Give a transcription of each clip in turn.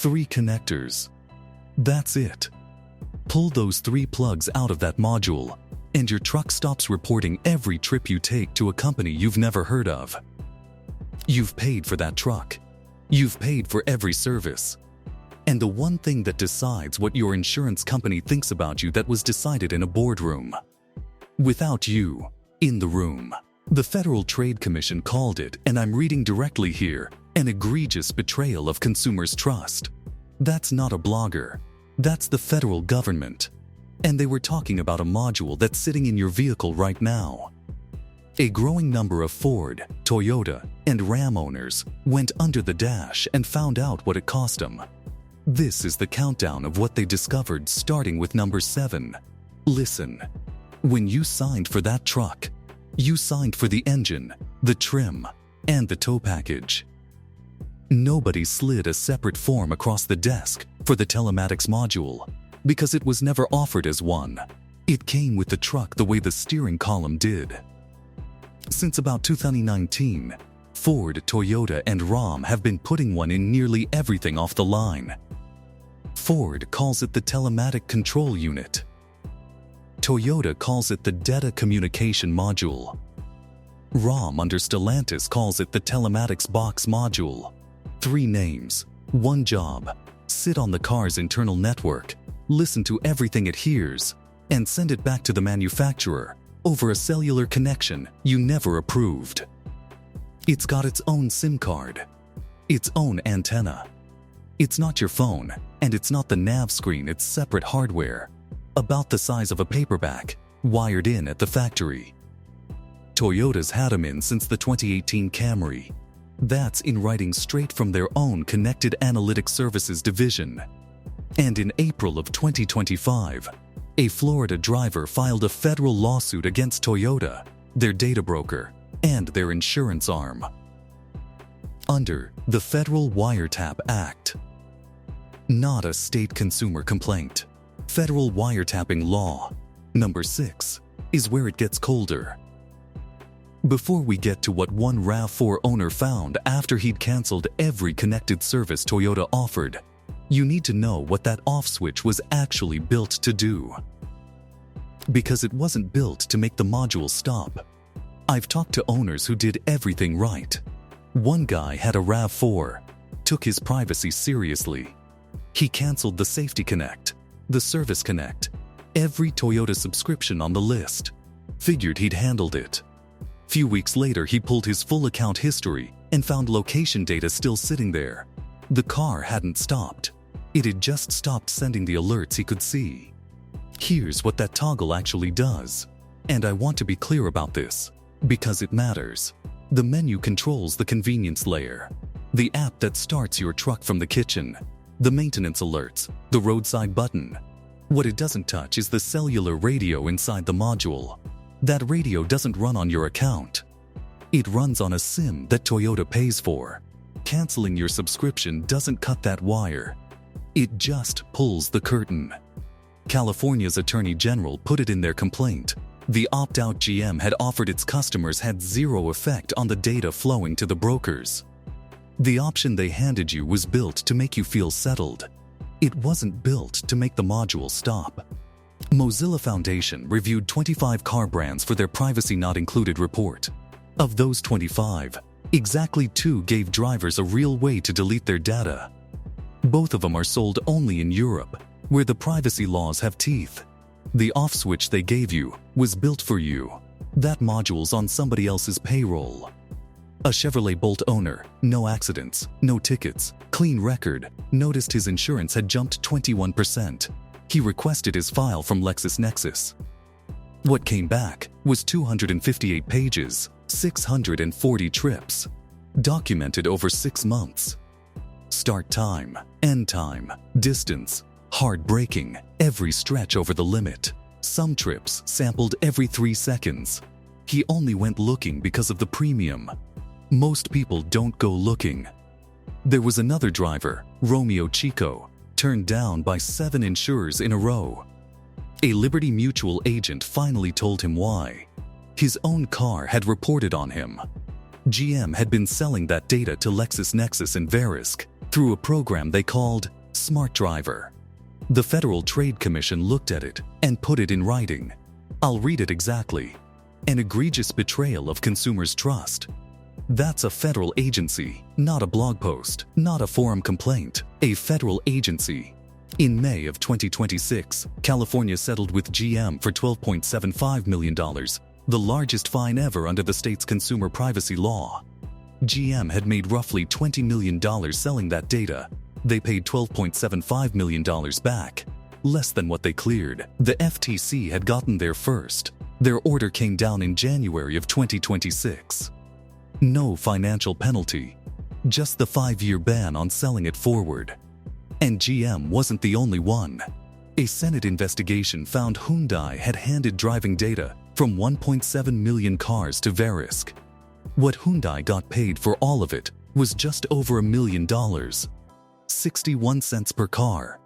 3 connectors. That's it. Pull those 3 plugs out of that module, and your truck stops reporting every trip you take to a company you've never heard of. You've paid for that truck. You've paid for every service. And the one thing that decides what your insurance company thinks about you that was decided in a boardroom. Without you in the room. The Federal Trade Commission called it, and I'm reading directly here, an egregious betrayal of consumers' trust. That's not a blogger. That's the federal government. And they were talking about a module that's sitting in your vehicle right now. A growing number of Ford, Toyota, and Ram owners went under the dash and found out what it cost them. This is the countdown of what they discovered, starting with number 7. Listen. When you signed for that truck, you signed for the engine, the trim, and the tow package. Nobody slid a separate form across the desk for the telematics module because it was never offered as one. It came with the truck the way the steering column did. Since about 2019, Ford, Toyota, and Ram have been putting one in nearly everything off the line. Ford calls it the telematic control unit. Toyota calls it the data communication module. Ram under Stellantis calls it the telematics box module. 3 names, 1 job. Sit on the car's internal network, listen to everything it hears, and send it back to the manufacturer over a cellular connection you never approved. It's got its own SIM card, its own antenna. It's not your phone, and it's not the nav screen, it's separate hardware, about the size of a paperback, wired in at the factory. Toyota's had them in since the 2018 Camry. That's in writing straight from their own Connected Analytic Services division. And in April of 2025, a Florida driver filed a federal lawsuit against Toyota, their data broker, and their insurance arm. Under the Federal Wiretap Act. Not a state consumer complaint. Federal wiretapping law, number 6, is where it gets colder. Before we get to what one RAV4 owner found after he'd canceled every connected service Toyota offered, you need to know what that off switch was actually built to do. Because it wasn't built to make the module stop. I've talked to owners who did everything right. One guy had a RAV4, took his privacy seriously. He canceled the Safety Connect, the Service Connect, every Toyota subscription on the list. Figured he'd handled it. Few weeks later, he pulled his full account history and found location data still sitting there. The car hadn't stopped. It had just stopped sending the alerts he could see. Here's what that toggle actually does. And I want to be clear about this, because it matters. The menu controls the convenience layer, the app that starts your truck from the kitchen, the maintenance alerts, the roadside button. What it doesn't touch is the cellular radio inside the module. That radio doesn't run on your account. It runs on a SIM that Toyota pays for. Canceling your subscription doesn't cut that wire. It just pulls the curtain. California's Attorney General put it in their complaint. The opt-out GM had offered its customers had zero effect on the data flowing to the brokers. The option they handed you was built to make you feel settled. It wasn't built to make the module stop. Mozilla Foundation reviewed 25 car brands for their Privacy Not Included report. Of those 25, exactly 2 gave drivers a real way to delete their data. Both of them are sold only in Europe, where the privacy laws have teeth. The off switch they gave you was built for you. That module's on somebody else's payroll. A Chevrolet Bolt owner, no accidents, no tickets, clean record, noticed his insurance had jumped 21%. He requested his file from LexisNexis. What came back was 258 pages, 640 trips, documented over 6 months. Start time, end time, distance, hard braking, every stretch over the limit. Some trips sampled every 3 seconds. He only went looking because of the premium. Most people don't go looking. There was another driver, Romeo Chico, turned down by 7 insurers in a row. A Liberty Mutual agent finally told him why. His own car had reported on him. GM had been selling that data to LexisNexis and Verisk through a program they called Smart Driver. The Federal Trade Commission looked at it and put it in writing. I'll read it exactly. An egregious betrayal of consumers' trust. That's a federal agency, not a blog post, not a forum complaint, a federal agency. In May of 2026, California settled with GM for $12.75 million, the largest fine ever under the state's consumer privacy law. GM had made roughly $20 million selling that data. They paid $12.75 million back, less than what they cleared. The FTC had gotten there first. Their order came down in January of 2026. No financial penalty, just the 5-year ban on selling it forward. And GM wasn't the only one. A Senate investigation found Hyundai had handed driving data from 1.7 million cars to Verisk. What Hyundai got paid for all of it was just over $1 million, 61 cents per car.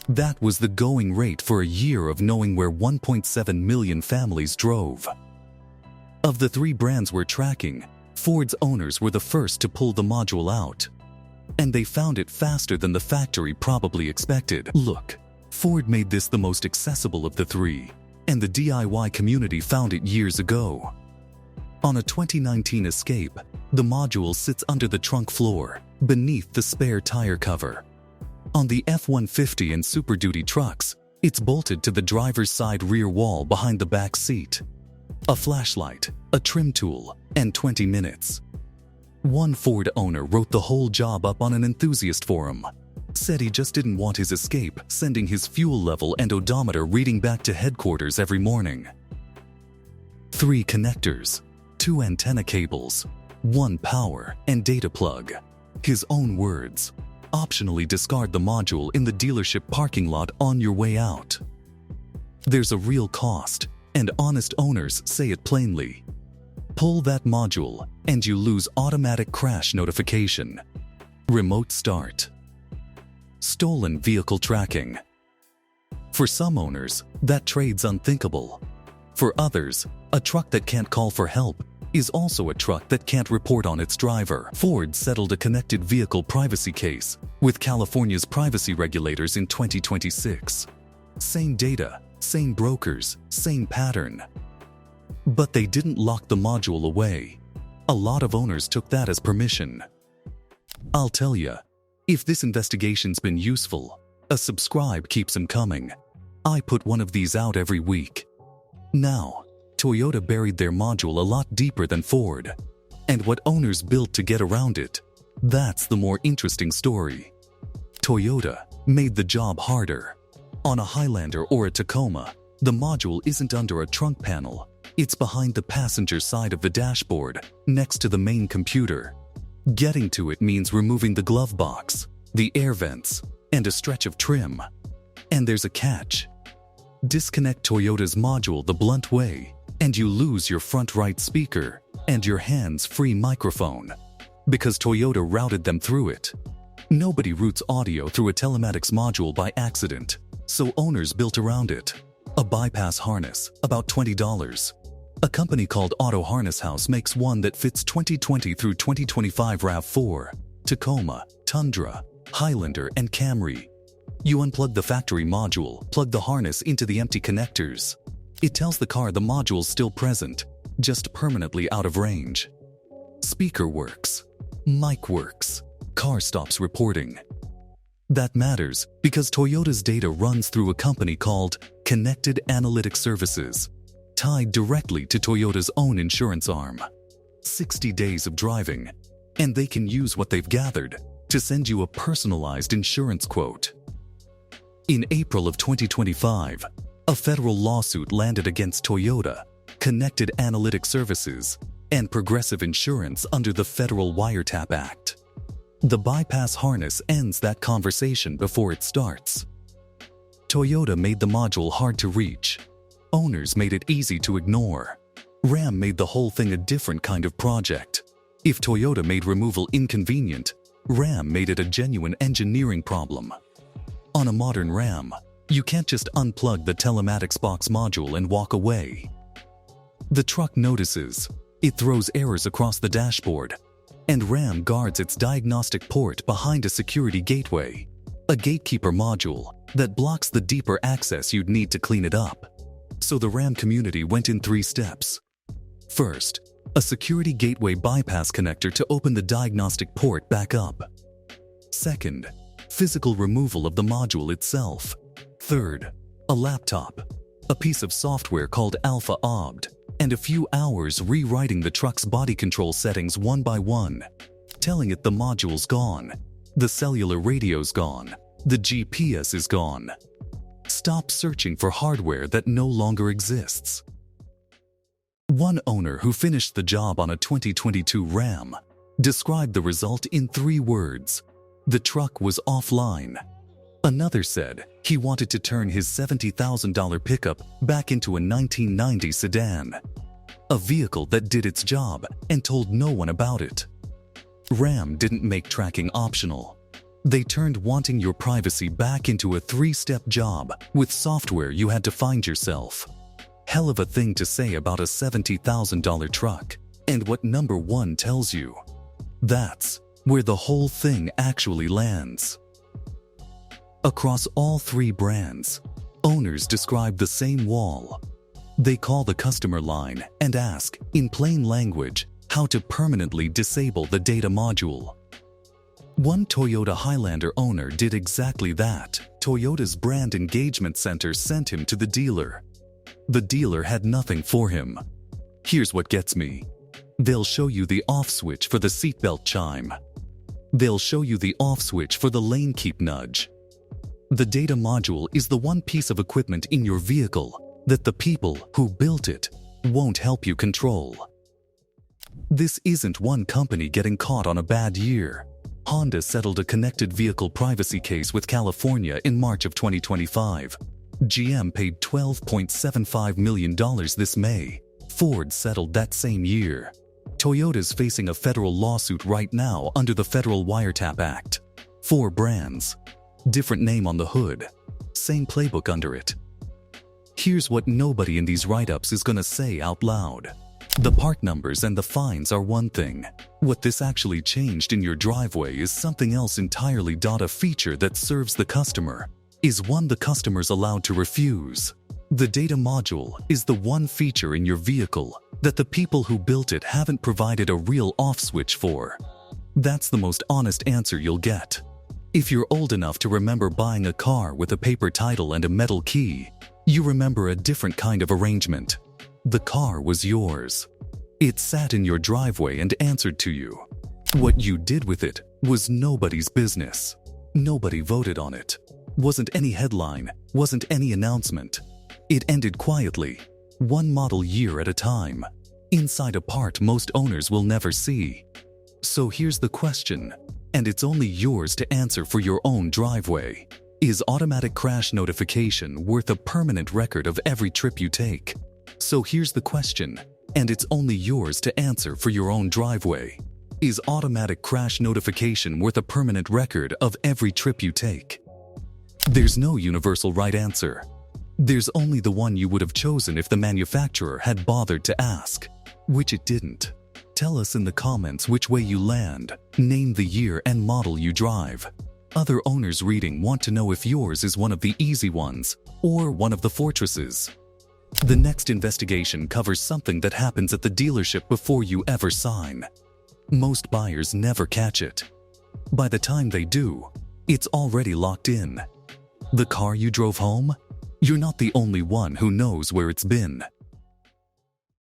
That was the going rate for a year of knowing where 1.7 million families drove. Of the 3 brands we're tracking, Ford's owners were the first to pull the module out. And they found it faster than the factory probably expected. Look, Ford made this the most accessible of the 3, and the DIY community found it years ago. On a 2019 Escape, the module sits under the trunk floor, beneath the spare tire cover. On the F-150 and Super Duty trucks, it's bolted to the driver's side rear wall behind the back seat. A flashlight, a trim tool, and 20 minutes. One Ford owner wrote the whole job up on an enthusiast forum. Said he just didn't want his Escape sending his fuel level and odometer reading back to headquarters every morning. 3 connectors, 2 antenna cables, 1 power and data plug. His own words. Optionally discard the module in the dealership parking lot on your way out. There's a real cost, and honest owners say it plainly. Pull that module, and you lose automatic crash notification. Remote start. Stolen vehicle tracking. For some owners, that trade's unthinkable. For others, a truck that can't call for help is also a truck that can't report on its driver. Ford settled a connected vehicle privacy case with California's privacy regulators in 2026. Same data, same brokers, same pattern. But they didn't lock the module away. A lot of owners took that as permission. I'll tell ya, if this investigation's been useful, a subscribe keeps them coming. I put one of these out every week. Now, Toyota buried their module a lot deeper than Ford. And what owners built to get around it, that's the more interesting story. Toyota made the job harder. On a Highlander or a Tacoma, the module isn't under a trunk panel. It's behind the passenger side of the dashboard, next to the main computer. Getting to it means removing the glove box, the air vents, and a stretch of trim. And there's a catch. Disconnect Toyota's module the blunt way, and you lose your front right speaker and your hands-free microphone. Because Toyota routed them through it. Nobody routes audio through a telematics module by accident, so owners built around it. A bypass harness, about $20. A company called Auto Harness House makes one that fits 2020 through 2025 RAV4, Tacoma, Tundra, Highlander, and Camry. You unplug the factory module, plug the harness into the empty connectors. It tells the car the module's still present, just permanently out of range. Speaker works. Mic works. Car stops reporting. That matters because Toyota's data runs through a company called Connected Analytic Services, tied directly to Toyota's own insurance arm. 60 days of driving, and they can use what they've gathered to send you a personalized insurance quote. In April of 2025, a federal lawsuit landed against Toyota, Connected Analytic Services, and Progressive Insurance under the Federal Wiretap Act. The bypass harness ends that conversation before it starts. Toyota made the module hard to reach. Owners made it easy to ignore. Ram made the whole thing a different kind of project. If Toyota made removal inconvenient, Ram made it a genuine engineering problem. On a modern Ram, you can't just unplug the telematics box module and walk away. The truck notices, It throws errors across the dashboard. And RAM guards its diagnostic port behind a security gateway, a gatekeeper module that blocks the deeper access you'd need to clean it up. So the RAM community went in 3 steps. First, a security gateway bypass connector to open the diagnostic port back up. Second, physical removal of the module itself. Third, a laptop, a piece of software called of.You've, and a few hours rewriting the truck's body control settings one by one, telling it the module's gone, the cellular radio's gone, the GPS is gone. Stop searching for hardware that no longer exists. One owner who finished the job on a 2022 Ram described the result in 3 words: the truck was offline. Another said he wanted to turn his $70,000 pickup back into a 1990 sedan, a vehicle that did its job and told no one about it. Ram didn't make tracking optional. They turned wanting your privacy back into a 3-step job with software you had to find yourself. Hell of a thing to say about a $70,000 truck and what number 1 tells you. That's where the whole thing actually lands. Across all 3 brands, owners describe the same wall. They call the customer line and ask, in plain language, how to permanently disable the data module. One Toyota Highlander owner did exactly that. Toyota's brand engagement center sent him to the dealer. The dealer had nothing for him. Here's what gets me. They'll show you the off switch for the seatbelt chime. They'll show you the off switch for the lane keep nudge. The data module is the one piece of equipment in your vehicle that the people who built it won't help you control. This isn't one company getting caught on a bad year. Honda settled a connected vehicle privacy case with California in March of 2025. GM paid $12.75 million this May. Ford settled that same year. Toyota's facing a federal lawsuit right now under the Federal Wiretap Act. 4 brands. Different name on the hood. Same playbook under it. Here's what nobody in these write-ups is gonna say out loud. The part numbers and the fines are one thing. What this actually changed in your driveway is something else entirely. A feature that serves the customer is one the customer's allowed to refuse. The data module is the one feature in your vehicle that the people who built it haven't provided a real off switch for. That's the most honest answer you'll get. If you're old enough to remember buying a car with a paper title and a metal key, you remember a different kind of arrangement. The car was yours. It sat in your driveway and answered to you. What you did with it was nobody's business. Nobody voted on it. Wasn't any headline, wasn't any announcement. It ended quietly, one model year at a time, inside a part most owners will never see. So here's the question, and it's only yours to answer for your own driveway. Is automatic crash notification worth a permanent record of every trip you take? So here's the question, and it's only yours to answer for your own driveway. Is automatic crash notification worth a permanent record of every trip you take? There's no universal right answer. There's only the one you would have chosen if the manufacturer had bothered to ask, which it didn't. Tell us in the comments which way you land. Name the year and model you drive. Other owners reading want to know if yours is one of the easy ones or one of the fortresses. The next investigation covers something that happens at the dealership before you ever sign. Most buyers never catch it. By the time they do, it's already locked in. The car you drove home? You're not the only one who knows where it's been.